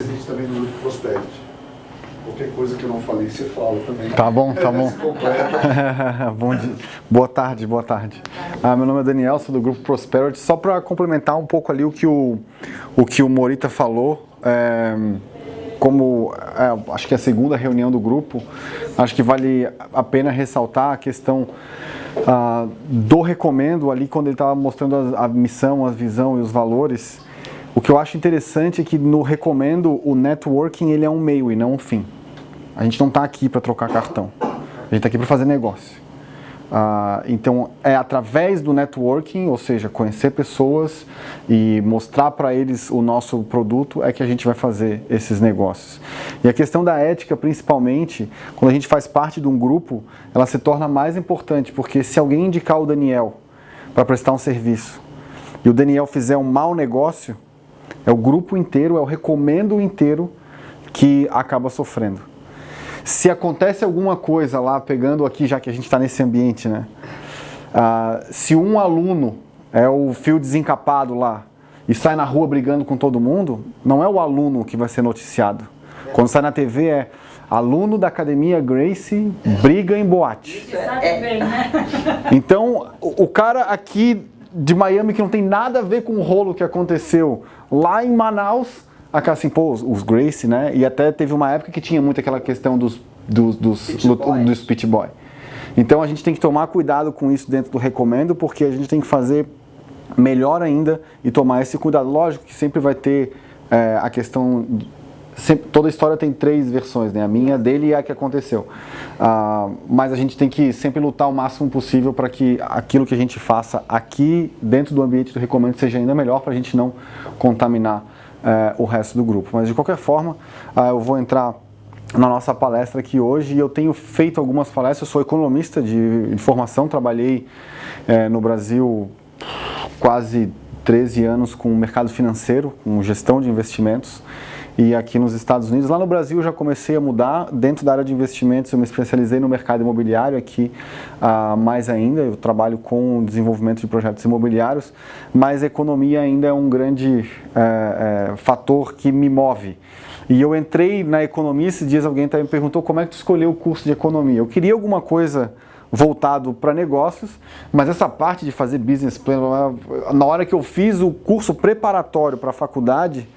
presente também no grupo Prosperity. Qualquer coisa que eu não falei, você fala também. Tá bom, tá bom. Bom dia. Boa tarde, boa tarde. Meu nome é Daniel, sou do grupo Prosperity. Só para complementar um pouco ali o que o Morita falou, acho que é a segunda reunião do grupo, acho que vale a pena ressaltar a questão do recomendo ali, quando ele estava mostrando a missão, a visão e os valores. O que eu acho interessante é que no recomendo o networking ele é um meio e não um fim. A gente não está aqui para trocar cartão, a gente está aqui para fazer negócio. Então é através do networking, ou seja, conhecer pessoas e mostrar para eles o nosso produto é que a gente vai fazer esses negócios. E a questão da ética, principalmente, quando a gente faz parte de um grupo, ela se torna mais importante, porque se alguém indicar o Daniel para prestar um serviço e o Daniel fizer um mau negócio, é o grupo inteiro, é o recomendo inteiro que acaba sofrendo. Se acontece alguma coisa lá, pegando aqui, já que a gente está nesse ambiente, né? Se um aluno é o fio desencapado lá e sai na rua brigando com todo mundo, não é o aluno que vai ser noticiado. Quando sai na TV é aluno da Academia Gracie briga em boate. Então, o cara aqui de Miami que não tem nada a ver com o rolo que aconteceu lá em Manaus, assim, pô, os Gracie, né? E até teve uma época que tinha muito aquela questão dos Pit Boy. Então a gente tem que tomar cuidado com isso dentro do recomendo, porque a gente tem que fazer melhor ainda e tomar esse cuidado. Lógico que sempre vai ter a questão... toda história tem 3 versões, né? A minha, a dele e a que aconteceu. Mas a gente tem que sempre lutar o máximo possível para que aquilo que a gente faça aqui dentro do ambiente do recomendo seja ainda melhor, para a gente não contaminar o resto do grupo. Mas de qualquer forma, eu vou entrar na nossa palestra aqui hoje e eu tenho feito algumas palestras. Eu sou economista de formação, trabalhei no Brasil quase 13 anos com o mercado financeiro, com gestão de investimentos. E aqui nos Estados Unidos, lá no Brasil eu já comecei a mudar, dentro da área de investimentos eu me especializei no mercado imobiliário aqui, mais ainda, eu trabalho com o desenvolvimento de projetos imobiliários, mas a economia ainda é um grande fator que me move. E eu entrei na economia, esses dias alguém me perguntou como é que tu escolheu o curso de economia. Eu queria alguma coisa voltado para negócios, mas essa parte de fazer business plan, na hora que eu fiz o curso preparatório para a faculdade,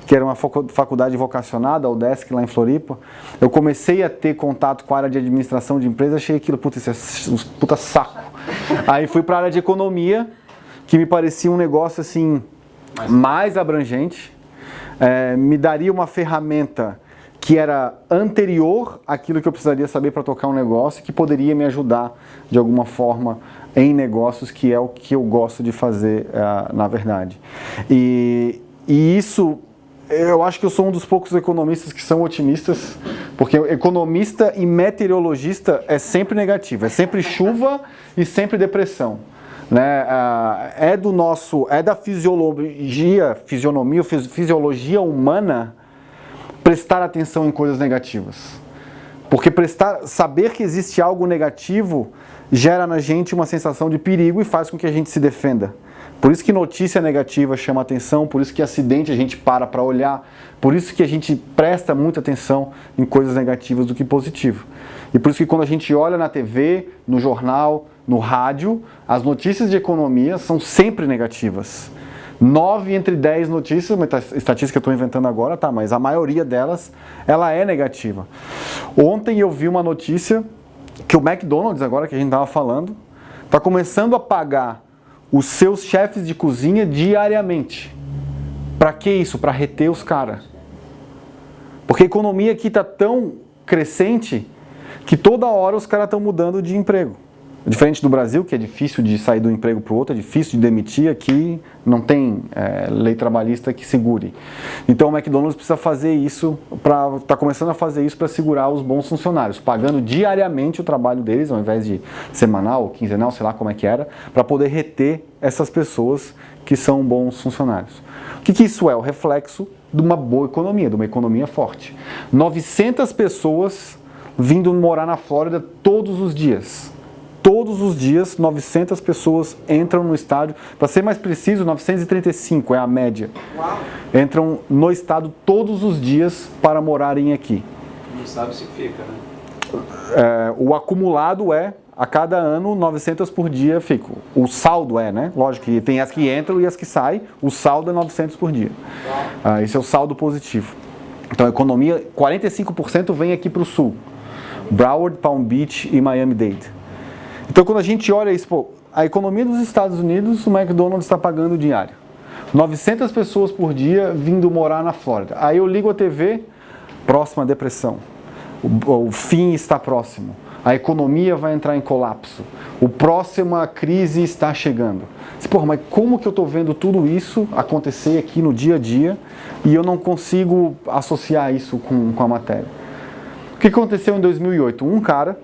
que era uma faculdade vocacionada, a UDESC lá em Floripa, eu comecei a ter contato com a área de administração de empresas, achei aquilo, isso é um puta saco. Aí fui para a área de economia, que me parecia um negócio assim, mais abrangente, me daria uma ferramenta que era anterior àquilo que eu precisaria saber para tocar um negócio, que poderia me ajudar de alguma forma em negócios, que é o que eu gosto de fazer, na verdade. E isso, eu acho que eu sou um dos poucos economistas que são otimistas, porque economista e meteorologista é sempre negativo, é sempre chuva e sempre depressão. Né? É da fisiologia humana prestar atenção em coisas negativas. Porque saber que existe algo negativo gera na gente uma sensação de perigo e faz com que a gente se defenda. Por isso que notícia negativa chama atenção, por isso que acidente a gente para olhar, por isso que a gente presta muita atenção em coisas negativas do que positivo. E por isso que quando a gente olha na TV, no jornal, no rádio, as notícias de economia são sempre negativas. 9 entre 10 notícias, uma estatística que eu estou inventando agora, tá, mas a maioria delas, ela é negativa. Ontem eu vi uma notícia que o McDonald's, agora que a gente estava falando, está começando a pagar os seus chefes de cozinha diariamente. Para que isso? Para reter os caras. Porque a economia aqui está tão crescente que toda hora os caras estão mudando de emprego. Diferente do Brasil, que é difícil de sair do emprego para o outro, é difícil de demitir, aqui não tem lei trabalhista que segure. Então o McDonald's precisa fazer isso, está começando a fazer isso para segurar os bons funcionários, pagando diariamente o trabalho deles, ao invés de semanal ou quinzenal, sei lá como é que era, para poder reter essas pessoas que são bons funcionários. O que isso é? O reflexo de uma boa economia, de uma economia forte. 900 pessoas vindo morar na Flórida todos os dias. Todos os dias, 900 pessoas entram no estádio. Para ser mais preciso, 935 é a média. Uau. Entram no estado todos os dias para morarem aqui. Não sabe se fica, né? O acumulado é, a cada ano, 900 por dia fica. O saldo é, né? Lógico que tem as que entram e as que saem. O saldo é 900 por dia. Esse é o saldo positivo. Então a economia, 45% vem aqui para o sul. Broward, Palm Beach e Miami-Dade. Então quando a gente olha isso, pô, a economia dos Estados Unidos, o McDonald's está pagando diário. 900 pessoas por dia vindo morar na Flórida. Aí eu ligo a TV, próxima depressão. O fim está próximo. A economia vai entrar em colapso. A próxima crise está chegando. Porra, mas como que eu estou vendo tudo isso acontecer aqui no dia a dia e eu não consigo associar isso com a matéria? O que aconteceu em 2008? Um cara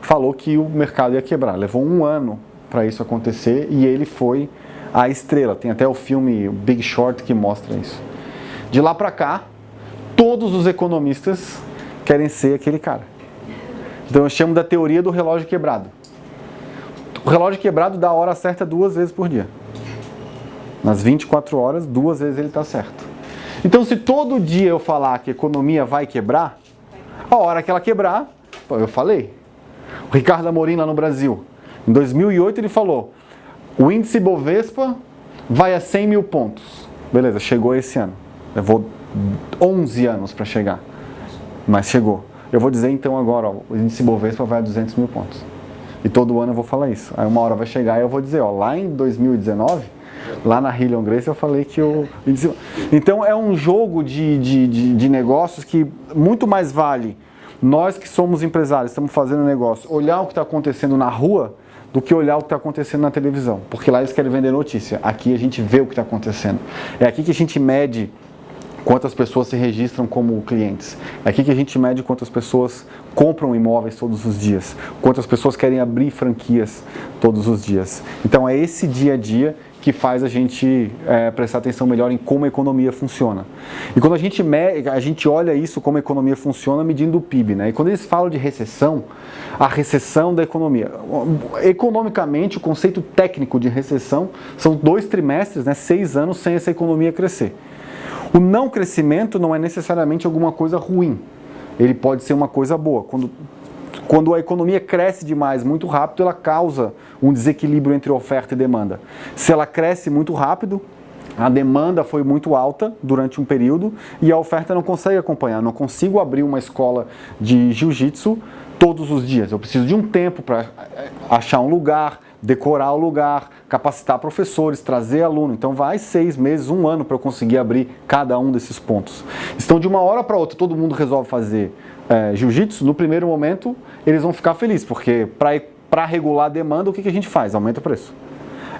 falou que o mercado ia quebrar. Levou um ano para isso acontecer e ele foi a estrela. Tem até o filme Big Short que mostra isso. De lá para cá, todos os economistas querem ser aquele cara. Então eu chamo da teoria do relógio quebrado. O relógio quebrado dá a hora certa 2 vezes por dia. Nas 24 horas, 2 vezes ele está certo. Então se todo dia eu falar que a economia vai quebrar, a hora que ela quebrar, eu falei. O Ricardo Amorim lá no Brasil, em 2008 ele falou, o índice Bovespa vai a 100 mil pontos. Beleza, chegou esse ano. Levou 11 anos para chegar, mas chegou. Eu vou dizer então agora, ó, o índice Bovespa vai a 200 mil pontos. E todo ano eu vou falar isso. Aí uma hora vai chegar e eu vou dizer, ó, lá em 2019, lá na Hillion Grace eu falei que o índice... Então é um jogo de negócios que muito mais vale nós que somos empresários, estamos fazendo negócio, olhar o que está acontecendo na rua do que olhar o que está acontecendo na televisão. Porque lá eles querem vender notícia. Aqui a gente vê o que está acontecendo. É aqui que a gente mede quantas pessoas se registram como clientes. É aqui que a gente mede quantas pessoas compram imóveis todos os dias. Quantas pessoas querem abrir franquias todos os dias. Então é esse dia a dia que faz a gente prestar atenção melhor em como a economia funciona. E quando a gente olha isso, como a economia funciona, medindo o PIB, né? E quando eles falam de recessão, a recessão da economia. Economicamente, o conceito técnico de recessão são 2 trimestres, né, 6 anos sem essa economia crescer. O não crescimento não é necessariamente alguma coisa ruim. Ele pode ser uma coisa boa. Quando a economia cresce demais, muito rápido, ela causa um desequilíbrio entre oferta e demanda. Se ela cresce muito rápido, a demanda foi muito alta durante um período e a oferta não consegue acompanhar. Não consigo abrir uma escola de jiu-jitsu todos os dias. Eu preciso de um tempo para achar um lugar, decorar o lugar, capacitar professores, trazer aluno. Então vai 6 meses, 1 ano para eu conseguir abrir cada um desses pontos. Então de uma hora para outra todo mundo resolve fazer jiu-jitsu. No primeiro momento eles vão ficar felizes, porque para regular a demanda o que a gente faz? Aumenta o preço.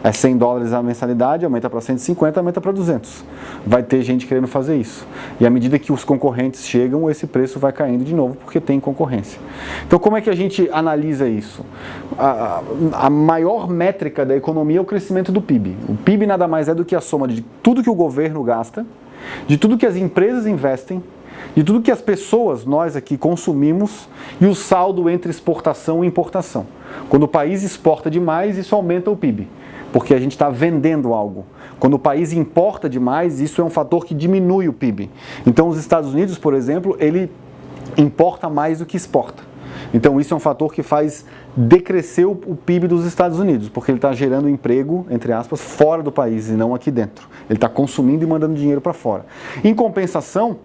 É $100 a mensalidade, aumenta para 150, aumenta para 200. Vai ter gente querendo fazer isso. E à medida que os concorrentes chegam, esse preço vai caindo de novo, porque tem concorrência. Então como é que a gente analisa isso? A maior métrica da economia é o crescimento do PIB. O PIB nada mais é do que a soma de tudo que o governo gasta, de tudo que as empresas investem, de tudo que as pessoas, nós aqui, consumimos e o saldo entre exportação e importação. Quando o país exporta demais, isso aumenta o PIB. Porque a gente está vendendo algo. Quando o país importa demais, isso é um fator que diminui o PIB. Então, os Estados Unidos, por exemplo, ele importa mais do que exporta. Então, isso é um fator que faz decrescer o PIB dos Estados Unidos, porque ele está gerando emprego, entre aspas, fora do país e não aqui dentro. Ele está consumindo e mandando dinheiro para fora. Em compensação,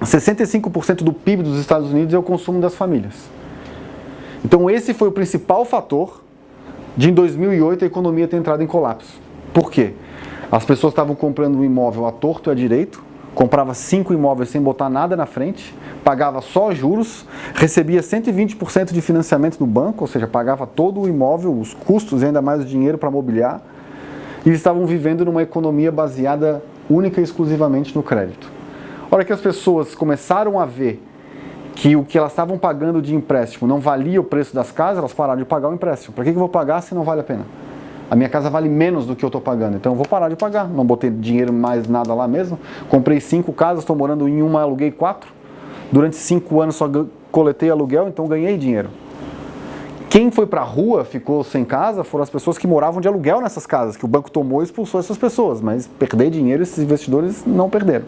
65% do PIB dos Estados Unidos é o consumo das famílias. Então, esse foi o principal fator de em 2008 a economia ter entrado em colapso. Por quê? As pessoas estavam comprando um imóvel à torto e à direito, comprava 5 imóveis sem botar nada na frente, pagava só juros, recebia 120% de financiamento do banco, ou seja, pagava todo o imóvel, os custos e ainda mais o dinheiro para mobiliar, e eles estavam vivendo numa economia baseada única e exclusivamente no crédito. A hora que as pessoas começaram a ver que o que elas estavam pagando de empréstimo não valia o preço das casas, elas pararam de pagar o empréstimo. Para que eu vou pagar se não vale a pena? A minha casa vale menos do que eu estou pagando, então eu vou parar de pagar. Não botei dinheiro mais nada lá mesmo. Comprei 5 casas, estou morando em uma, aluguei 4. Durante 5 anos só coletei aluguel, então ganhei dinheiro. Quem foi para a rua, ficou sem casa, foram as pessoas que moravam de aluguel nessas casas, que o banco tomou e expulsou essas pessoas, mas perder dinheiro esses investidores não perderam.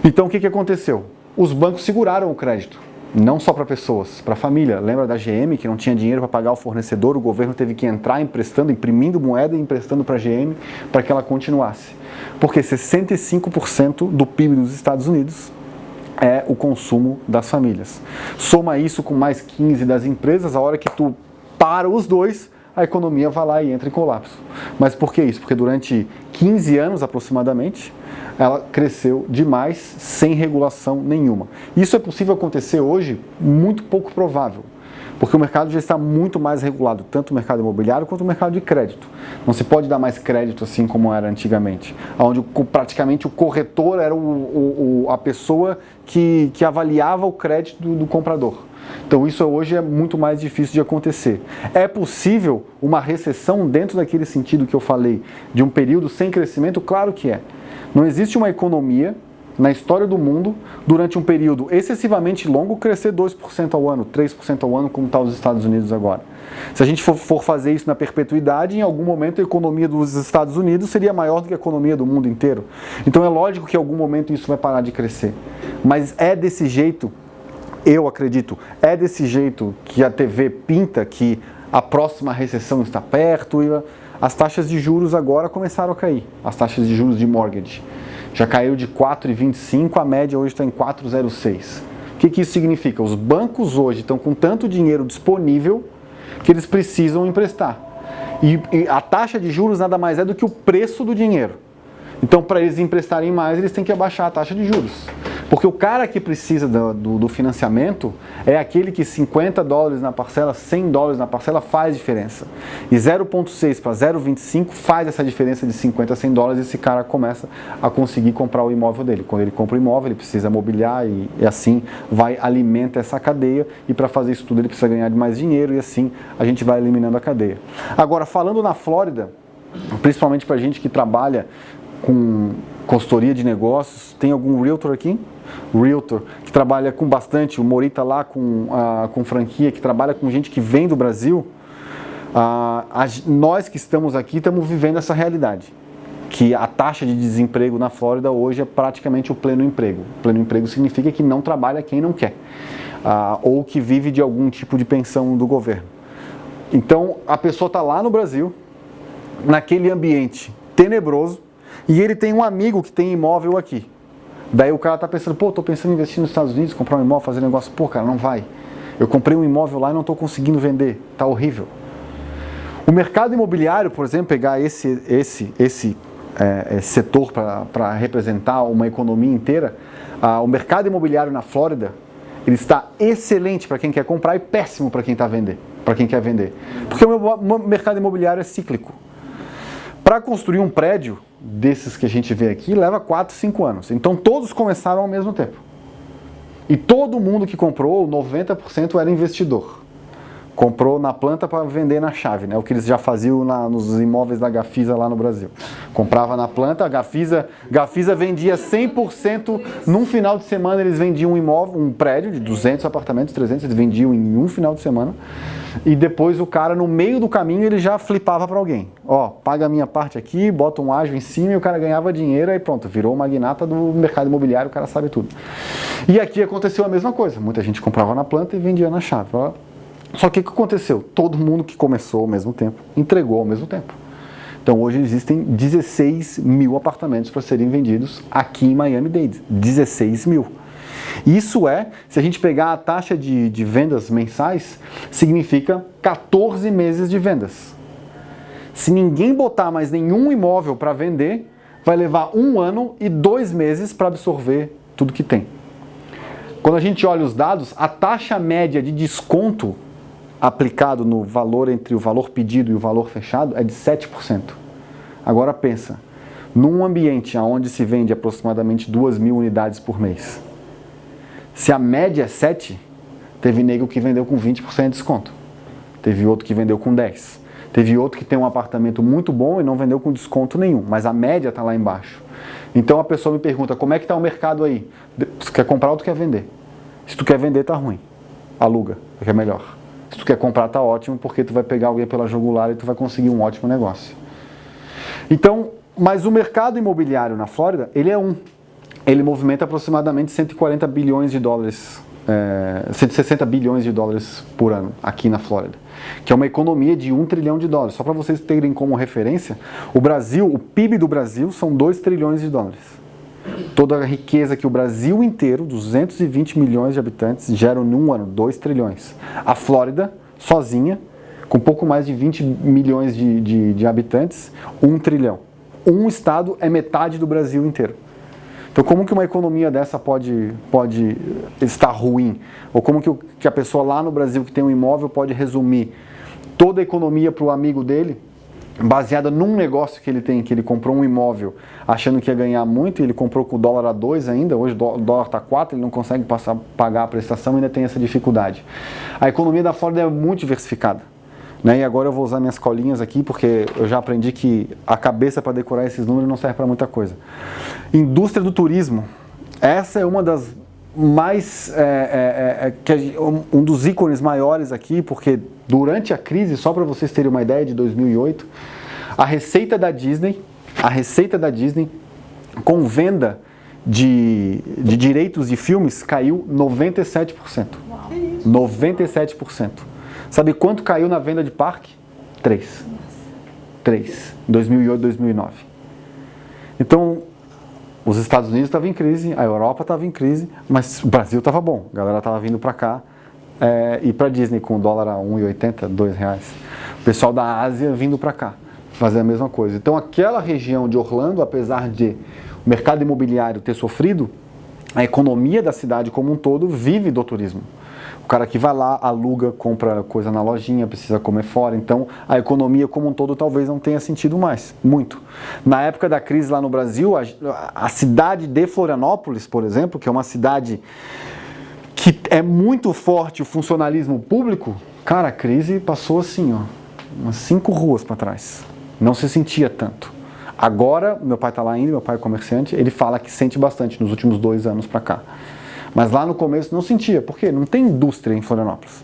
Então o que aconteceu? Os bancos seguraram o crédito, não só para pessoas, para a família. Lembra da GM que não tinha dinheiro para pagar o fornecedor, o governo teve que entrar emprestando, imprimindo moeda e emprestando para a GM para que ela continuasse. Porque 65% do PIB dos Estados Unidos é o consumo das famílias. Soma isso com mais 15 das empresas, a hora que tu para os dois, a economia vai lá e entra em colapso. Mas por que isso? Porque durante 15 anos aproximadamente, ela cresceu demais sem regulação nenhuma. Isso é possível acontecer hoje? Muito pouco provável. Porque o mercado já está muito mais regulado, tanto o mercado imobiliário quanto o mercado de crédito. Não se pode dar mais crédito assim como era antigamente, onde praticamente o corretor era a pessoa que avaliava o crédito do comprador. Então isso hoje é muito mais difícil de acontecer. É possível uma recessão dentro daquele sentido que eu falei, de um período sem crescimento? Claro que é. Não existe uma economia na história do mundo, durante um período excessivamente longo, crescer 2% ao ano, 3% ao ano, como está os Estados Unidos agora. Se a gente for fazer isso na perpetuidade, em algum momento a economia dos Estados Unidos seria maior do que a economia do mundo inteiro. Então é lógico que em algum momento isso vai parar de crescer. Mas é desse jeito, eu acredito, é desse jeito que a TV pinta que a próxima recessão está perto e as taxas de juros agora começaram a cair, as taxas de juros de mortgage. Já caiu de 4,25, a média hoje está em 4,06. O que isso significa? Os bancos hoje estão com tanto dinheiro disponível que eles precisam emprestar. E a taxa de juros nada mais é do que o preço do dinheiro. Então, para eles emprestarem mais, eles têm que abaixar a taxa de juros. Porque o cara que precisa do financiamento é aquele que $50 na parcela, $100 na parcela faz diferença. E 0,6 para 0,25 faz essa diferença de $50 a $100 e esse cara começa a conseguir comprar o imóvel dele. Quando ele compra o imóvel, ele precisa mobiliar e assim alimenta essa cadeia. E para fazer isso tudo, ele precisa ganhar mais dinheiro e assim a gente vai eliminando a cadeia. Agora, falando na Flórida, principalmente para a gente que trabalha com consultoria de negócios, tem algum realtor aqui? Realtor, que trabalha com bastante, o Morita lá com franquia, que trabalha com gente que vem do Brasil, nós que estamos aqui estamos vivendo essa realidade, que a taxa de desemprego na Flórida hoje é praticamente o pleno emprego. Pleno emprego significa que não trabalha quem não quer, ou que vive de algum tipo de pensão do governo. Então a pessoa está lá no Brasil, naquele ambiente tenebroso, e ele tem um amigo que tem imóvel aqui. Daí o cara tá pensando, pô, tô pensando em investir nos Estados Unidos, comprar um imóvel, fazer negócio. Pô, cara, não vai. Eu comprei um imóvel lá e não tô conseguindo vender. Tá horrível. O mercado imobiliário, por exemplo, pegar esse setor para representar uma economia inteira, o mercado imobiliário na Flórida, ele está excelente para quem quer comprar e péssimo para quem quer vender. Porque o mercado imobiliário é cíclico. Para construir um prédio desses que a gente vê aqui, leva 4, 5 anos. Então todos começaram ao mesmo tempo. E todo mundo que comprou, 90% era investidor. Comprou na planta para vender na chave, né? O que eles já faziam nos imóveis da Gafisa lá no Brasil. Comprava na planta, a Gafisa vendia 100%, num final de semana eles vendiam um imóvel, um prédio de 200 apartamentos, 300, eles vendiam em um final de semana. E depois o cara, no meio do caminho, ele já flipava para alguém. Ó, paga a minha parte aqui, bota um ágio em cima e o cara ganhava dinheiro e pronto, virou o magnata do mercado imobiliário, o cara sabe tudo. E aqui aconteceu a mesma coisa, muita gente comprava na planta e vendia na chave. Ó. Só que o que aconteceu? Todo mundo que começou ao mesmo tempo, entregou ao mesmo tempo. Então hoje existem 16 mil apartamentos para serem vendidos aqui em Miami-Dade. 16 mil. Isso se a gente pegar a taxa de vendas mensais, significa 14 meses de vendas. Se ninguém botar mais nenhum imóvel para vender, vai levar 1 ano e 2 meses para absorver tudo que tem. Quando a gente olha os dados, a taxa média de desconto aplicado no valor entre o valor pedido e o valor fechado é de 7%. Agora pensa, num ambiente onde se vende aproximadamente 2.000 unidades por mês, se a média é 7, teve nego que vendeu com 20% de desconto, teve outro que vendeu com 10%, teve outro que tem um apartamento muito bom e não vendeu com desconto nenhum, mas a média está lá embaixo. Então a pessoa me pergunta, como é que está o mercado aí? Tu quer comprar ou tu quer vender? Se tu quer vender, tá ruim. Aluga, que é melhor. Se tu quer comprar, tá ótimo, porque tu vai pegar alguém pela jugular e tu vai conseguir um ótimo negócio. Então, mas o mercado imobiliário na Flórida, ele movimenta aproximadamente 140 bilhões de dólares, 160 bilhões de dólares por ano aqui na Flórida, que é uma economia de 1 trilhão de dólares. Só para vocês terem como referência, o PIB do Brasil são 2 trilhões de dólares. Toda a riqueza que o Brasil inteiro, 220 milhões de habitantes, geram num ano, 2 trilhões. A Flórida, sozinha, com pouco mais de 20 milhões de habitantes, 1 trilhão. Um estado é metade do Brasil inteiro. Então, como que uma economia dessa pode estar ruim? Ou como que a pessoa lá no Brasil que tem um imóvel pode resumir toda a economia para o amigo dele, baseada num negócio que ele tem, que ele comprou um imóvel achando que ia ganhar muito, e ele comprou com o dólar a 2 ainda, hoje o dólar está 4, ele não consegue pagar a prestação e ainda tem essa dificuldade. A economia da Flórida é muito diversificada. Né? E agora eu vou usar minhas colinhas aqui, porque eu já aprendi que a cabeça para decorar esses números não serve para muita coisa. Indústria do turismo, essa é uma das mais, um dos ícones maiores aqui, porque durante a crise, só para vocês terem uma ideia, de 2008, a receita da Disney com venda de direitos de filmes caiu 97%. 97%. Sabe quanto caiu na venda de parque? 3. 2008, 2009. Então, os Estados Unidos estavam em crise, a Europa estava em crise, mas o Brasil estava bom. A galera estava vindo para cá e para Disney com o dólar a 1,80, R$2. O pessoal da Ásia vindo para cá fazer a mesma coisa. Então, aquela região de Orlando, apesar de o mercado imobiliário ter sofrido, a economia da cidade como um todo vive do turismo. O cara que vai lá, aluga, compra coisa na lojinha, precisa comer fora. Então, a economia como um todo talvez não tenha sentido mais, muito. Na época da crise lá no Brasil, a cidade de Florianópolis, por exemplo, que é uma cidade que é muito forte o funcionalismo público, cara, a crise passou assim, ó, umas 5 ruas para trás. Não se sentia tanto. Agora, meu pai está lá ainda, meu pai é comerciante, ele fala que sente bastante nos últimos 2 anos para cá. Mas lá no começo não sentia, porque não tem indústria em Florianópolis.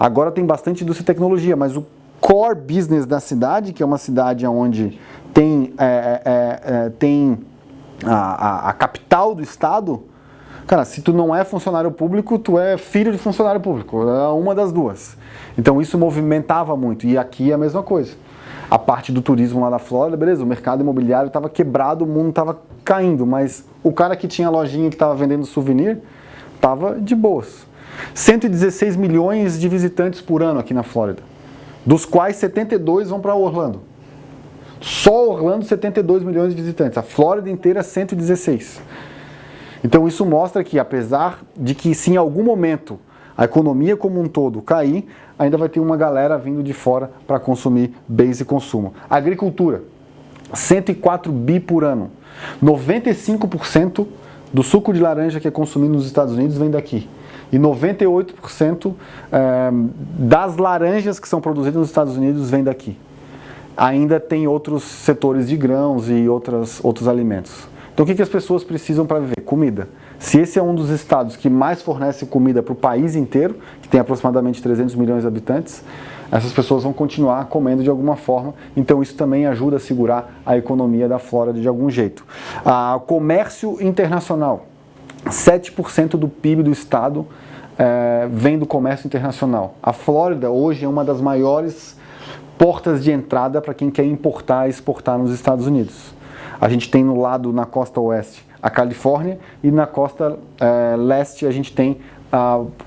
Agora tem bastante indústria e tecnologia, mas o core business da cidade, que é uma cidade onde tem, a capital do estado, cara, se tu não é funcionário público, tu é filho de funcionário público, é uma das duas. Então isso movimentava muito, e aqui é a mesma coisa. A parte do turismo lá da Flórida, beleza, o mercado imobiliário estava quebrado, o mundo estava caindo, mas o cara que tinha lojinha que estava vendendo souvenir, estava de boas. 116 milhões de visitantes por ano aqui na Flórida, dos quais 72 vão para Orlando. Só Orlando, 72 milhões de visitantes, a Flórida inteira, 116. Então isso mostra que, apesar de que se em algum momento a economia como um todo cair, ainda vai ter uma galera vindo de fora para consumir bens e consumo. Agricultura, 104 bi por ano. 95% do suco de laranja que é consumido nos Estados Unidos vem daqui. E 98% das laranjas que são produzidas nos Estados Unidos vem daqui. Ainda tem outros setores de grãos e outros alimentos. Então o que as pessoas precisam para viver? Comida. Se esse é um dos estados que mais fornece comida para o país inteiro, que tem aproximadamente 300 milhões de habitantes, essas pessoas vão continuar comendo de alguma forma, então isso também ajuda a segurar a economia da Flórida de algum jeito. O comércio internacional, 7% do PIB do estado vem do comércio internacional. A Flórida hoje é uma das maiores portas de entrada para quem quer importar e exportar nos Estados Unidos. A gente tem na costa oeste a Califórnia e na costa leste a gente tem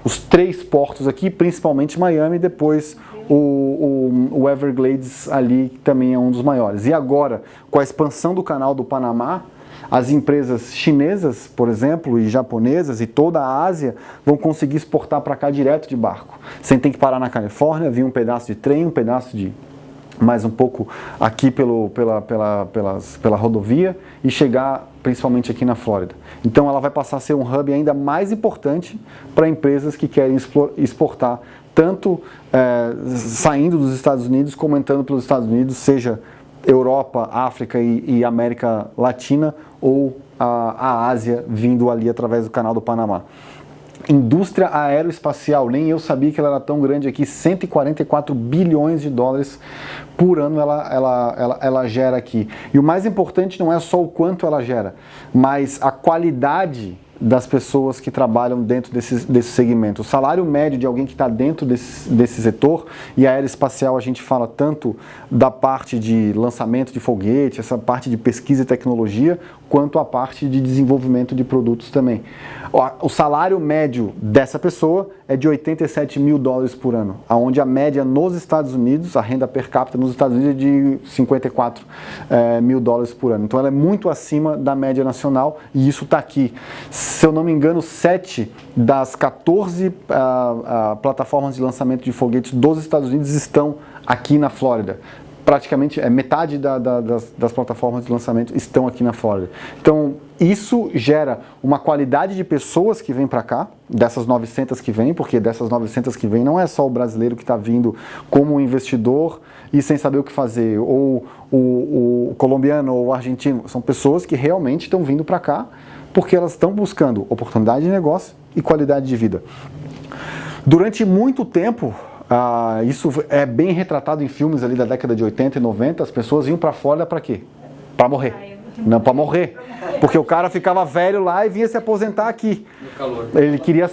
os 3 portos aqui, principalmente Miami, e depois o Everglades ali, que também é um dos maiores. E agora, com a expansão do canal do Panamá, as empresas chinesas, por exemplo, e japonesas e toda a Ásia vão conseguir exportar para cá direto de barco, sem ter que parar na Califórnia, vir um pedaço de trem, um pedaço de mais um pouco aqui pela rodovia e chegar principalmente aqui na Flórida. Então ela vai passar a ser um hub ainda mais importante para empresas que querem exportar, tanto saindo dos Estados Unidos como entrando pelos Estados Unidos, seja Europa, África e América Latina, ou a Ásia vindo ali através do canal do Panamá. Indústria aeroespacial, nem eu sabia que ela era tão grande aqui, 144 bilhões de dólares por ano ela gera aqui. E o mais importante não é só o quanto ela gera, mas a qualidade das pessoas que trabalham dentro desse segmento. O salário médio de alguém que está dentro desse setor, e a aeroespacial a gente fala tanto da parte de lançamento de foguete, essa parte de pesquisa e tecnologia, quanto a parte de desenvolvimento de produtos também. O salário médio dessa pessoa é de 87 mil dólares por ano, onde a média nos Estados Unidos, a renda per capita nos Estados Unidos é de 54 mil dólares por ano. Então ela é muito acima da média nacional e isso está aqui. Se eu não me engano, 7 das 14 plataformas de lançamento de foguetes dos Estados Unidos estão aqui na Flórida. Praticamente metade das plataformas de lançamento estão aqui na Flórida. Então, isso gera uma qualidade de pessoas que vêm para cá, dessas 900 que vêm, porque dessas 900 que vêm não é só o brasileiro que está vindo como um investidor e sem saber o que fazer, ou o colombiano ou o argentino. São pessoas que realmente estão vindo para cá porque elas estão buscando oportunidade de negócio e qualidade de vida. Durante muito tempo, isso é bem retratado em filmes ali da década de 80 e 90, as pessoas iam para fora para quê? Para morrer. Não, para morrer. Porque o cara ficava velho lá e vinha se aposentar aqui. No calor. Ele queria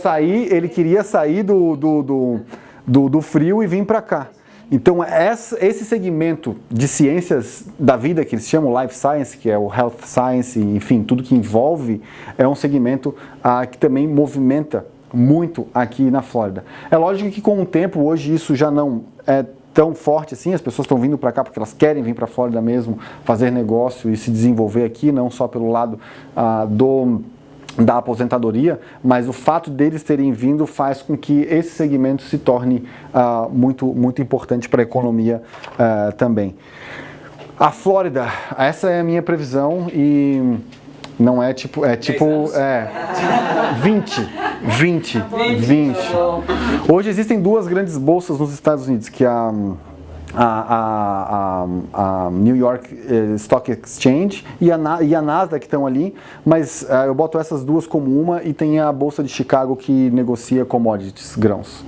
sair do frio e vir para cá. Então, esse segmento de ciências da vida, que eles chamam Life Science, que é o Health Science, enfim, tudo que envolve, é um segmento que também movimenta muito aqui na Flórida. É lógico que com o tempo, hoje isso já não é tão forte assim, as pessoas estão vindo para cá porque elas querem vir para a Flórida mesmo, fazer negócio e se desenvolver aqui, não só pelo lado da aposentadoria, mas o fato deles terem vindo faz com que esse segmento se torne muito importante para a economia também. A Flórida, essa é a minha previsão e não é tipo 20. Hoje existem duas grandes bolsas nos Estados Unidos, que é a New York Stock Exchange e a Nasdaq que estão ali, mas eu boto essas duas como uma e tem a Bolsa de Chicago que negocia commodities, grãos.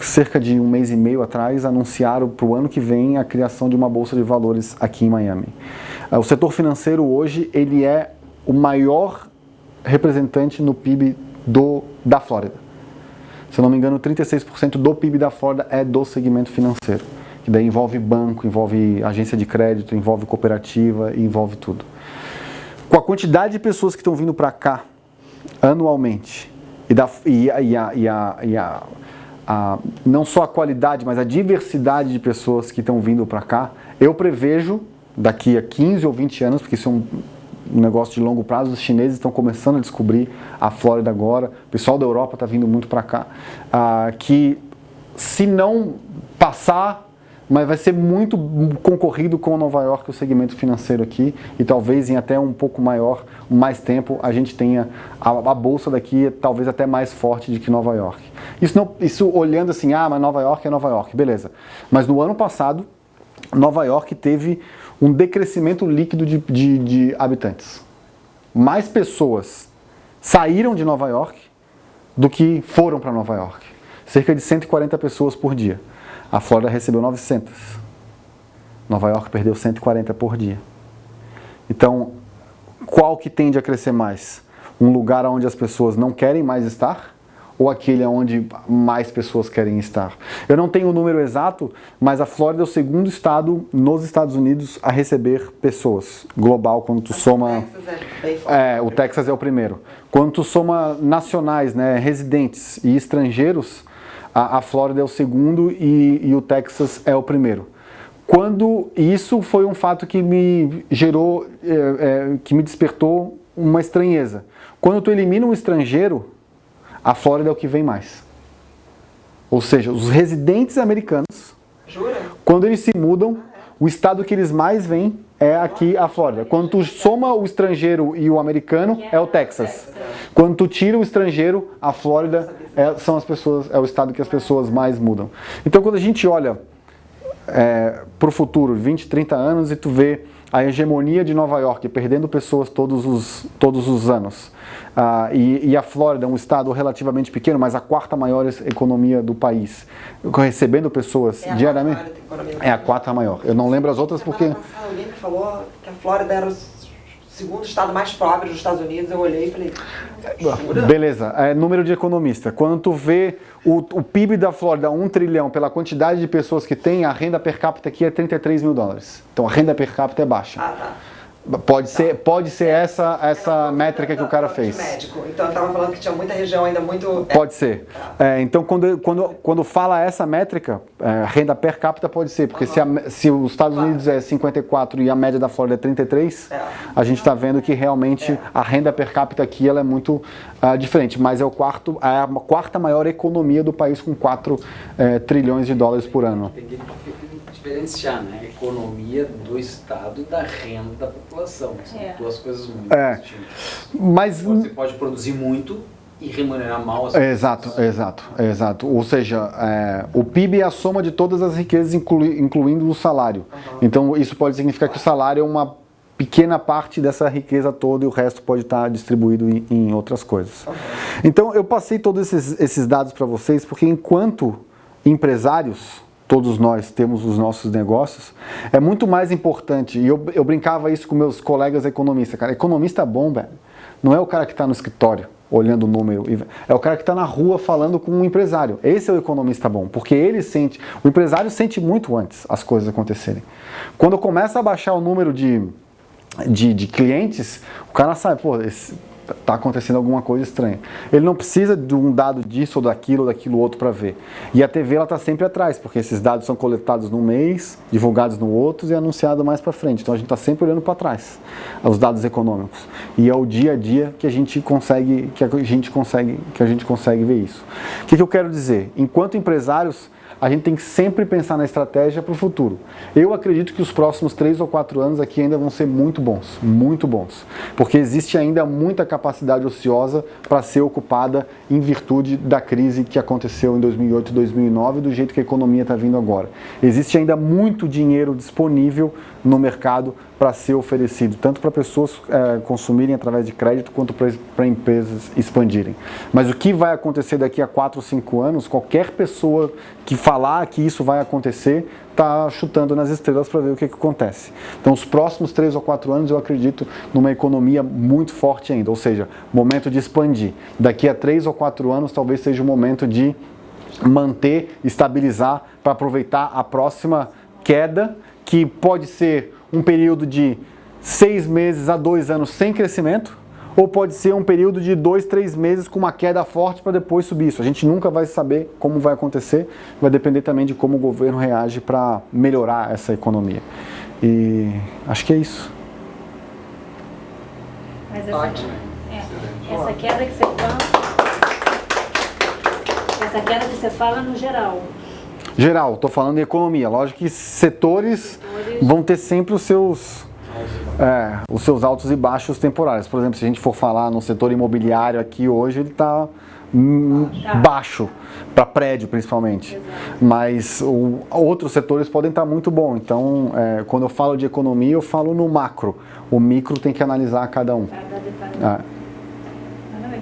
Cerca de um mês e meio atrás anunciaram para o ano que vem a criação de uma Bolsa de Valores aqui em Miami. O setor financeiro hoje ele é o maior representante no PIB da Flórida. Se eu não me engano, 36% do PIB da Flórida é do segmento financeiro, que daí envolve banco, envolve agência de crédito, envolve cooperativa, envolve tudo. Com a quantidade de pessoas que estão vindo para cá anualmente, não só a qualidade, mas a diversidade de pessoas que estão vindo para cá, eu prevejo daqui a 15 ou 20 anos, porque isso é um negócio de longo prazo, os chineses estão começando a descobrir a Flórida agora, o pessoal da Europa está vindo muito para cá, que se não passar, mas vai ser muito concorrido com Nova York, o segmento financeiro aqui, e talvez em até um pouco mais tempo, a gente tenha a bolsa daqui talvez até mais forte do que Nova York. Isso olhando assim, mas Nova York é Nova York, beleza. Mas no ano passado, Nova York teve um decrescimento líquido de habitantes. Mais pessoas saíram de Nova York do que foram para Nova York. Cerca de 140 pessoas por dia. A Flórida recebeu 900. Nova York perdeu 140 por dia. Então, qual que tende a crescer mais? Um lugar onde as pessoas não querem mais estar? Ou aquele onde mais pessoas querem estar? Eu não tenho o número exato, mas a Flórida é o segundo estado nos Estados Unidos a receber pessoas. Global, quando tu soma... o Texas é o primeiro. Quando tu soma nacionais, né, residentes e estrangeiros, a Flórida é o segundo e o Texas é o primeiro. Isso foi um fato que me gerou, que me despertou uma estranheza. Quando tu elimina um estrangeiro, a Flórida é o que vem mais. Ou seja, os residentes americanos, quando eles se mudam, o estado que eles mais vêm é aqui a Flórida. Quando tu soma o estrangeiro e o americano, é o Texas. Quando tu tira o estrangeiro, a Flórida é o estado que as pessoas mais mudam. Então, quando a gente olha para o futuro, 20, 30 anos, e tu vê a hegemonia de Nova York, perdendo pessoas todos os anos, e a Flórida, um estado relativamente pequeno, mas a quarta maior economia do país, recebendo pessoas diariamente, é a quarta maior. Eu não lembro as outras porque... Alguém me falou que a Flórida era o segundo estado mais pobre dos Estados Unidos, eu olhei e falei, jura? Beleza, número de economista. Quando tu vê o PIB da Flórida, 1 trilhão, pela quantidade de pessoas que tem, a renda per capita aqui é 33 mil dólares. Então a renda per capita é baixa. Pode ser essa métrica que o cara fez. Médico. Então eu estava falando que tinha muita região ainda muito... Pode ser. Então quando fala essa métrica, renda per capita pode ser, porque se os Estados Unidos é 54 e a média da Flórida é 33, a gente está vendo que realmente a renda per capita aqui ela é muito diferente, mas é a quarta maior economia do país com 4 trilhões de dólares por ano. Tem que diferenciar, né? A economia do Estado e da renda da população. São duas coisas muito distintas. Mas você pode produzir muito e remunerar mal as pessoas. Exato. Ou seja, o PIB é a soma de todas as riquezas, incluindo o salário. Então isso pode significar que o salário é uma pequena parte dessa riqueza toda e o resto pode estar distribuído em outras coisas. Então eu passei todos esses dados para vocês porque enquanto empresários, todos nós temos os nossos negócios, é muito mais importante, e eu brincava isso com meus colegas economistas, cara, economista bom, velho, não é o cara que está no escritório olhando o número, é o cara que está na rua falando com um empresário. Esse é o economista bom, porque o empresário sente muito antes as coisas acontecerem. Quando começa a baixar o número de clientes, o cara sabe, pô, está acontecendo alguma coisa estranha. Ele não precisa de um dado disso ou daquilo outro para ver. E a TV ela está sempre atrás, porque esses dados são coletados num mês, divulgados no outro e anunciados mais para frente. Então a gente está sempre olhando para trás, os dados econômicos. E é o dia a dia que a gente consegue ver isso. O que eu quero dizer? Enquanto empresários, a gente tem que sempre pensar na estratégia para o futuro. Eu acredito que os próximos 3 ou 4 anos aqui ainda vão ser muito bons, porque existe ainda muita capacidade ociosa para ser ocupada em virtude da crise que aconteceu em 2008 e 2009, do jeito que a economia está vindo agora. Existe ainda muito dinheiro disponível no mercado para ser oferecido, tanto para pessoas consumirem através de crédito, quanto para empresas expandirem. Mas o que vai acontecer daqui a 4 ou 5 anos, qualquer pessoa que falar que isso vai acontecer, está chutando nas estrelas para ver o que acontece. Então, os próximos 3 ou 4 anos, eu acredito numa economia muito forte ainda, ou seja, momento de expandir. Daqui a 3 ou 4 anos, talvez seja o momento de manter, estabilizar, para aproveitar a próxima queda, que pode ser um período de 6 meses a 2 anos sem crescimento, ou pode ser um período de 2, 3 meses com uma queda forte para depois subir isso. A gente nunca vai saber como vai acontecer, vai depender também de como o governo reage para melhorar essa economia. E acho que é isso. Mas essa queda que você fala no geral. Geral, estou falando de economia. Lógico que setores vão ter sempre os seus altos e baixos temporários. Por exemplo, se a gente for falar no setor imobiliário aqui hoje, ele está baixo, para prédio principalmente. Exato. Mas outros setores podem estar muito bons. Então, quando eu falo de economia, eu falo no macro. O micro tem que analisar cada um.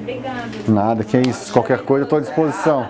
Obrigado. Nada, que é isso. Qualquer coisa, estou à disposição.